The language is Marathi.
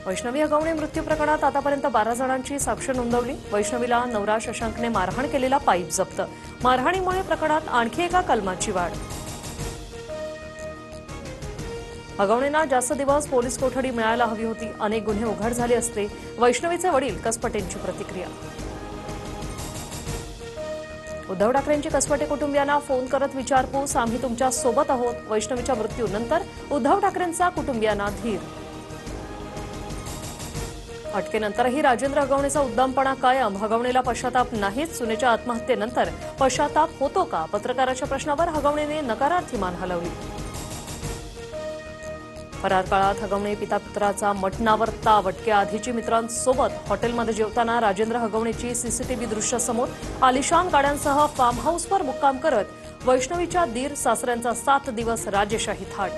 वैष्णवी हगवणे मृत्यू प्रकरणात आतापर्यंत 12 जणांची साक्ष नोंदवली। वैष्णवीला नवरा शशांकने मारहाण केलेला पाईप जप्त। मारहाणीमुळे प्रकरणात आणखी एका कलमाची वाढ। हगवणेंना जास्त दिवस पोलीस कोठडी मिळायला हवी होती। अनेक गुन्हे उघड झाले असते। वैष्णवीचे वडील कसपटेंची प्रतिक्रिया। उद्धव ठाकरेंची कसपटे कुटुंबियांना फोन करत विचारपूस। आम्ही तुमच्या सोबत आहोत। वैष्णवीच्या मृत्यूनंतर उद्धव ठाकरेंचा कुटुंबियांना धीर। अटकेनंतरही राजेंद्र हगवणेचा उद्दामपणा कायम। हगवणेला पश्चाताप नाहीच। सुनेच्या आत्महत्येनंतर पश्चाताप होतो का? पत्रकाराच्या प्रश्नावर हगवणेने नकारार्थी मान हलवली। फरार काळात हगवणे पिता-पुत्राचा मटणावर ताव। अटकेआधीची मित्रांसोबत हॉटेलमध्ये जेवताना राजेंद्र हगवणेची सीसीटीव्ही दृश्य समोर। आलिशान गाड्यांसह फार्म हाऊसवर मुक्काम करत वैष्णवीच्या दीर सासऱ्यांचा 7 दिवस राजेशाही थाट।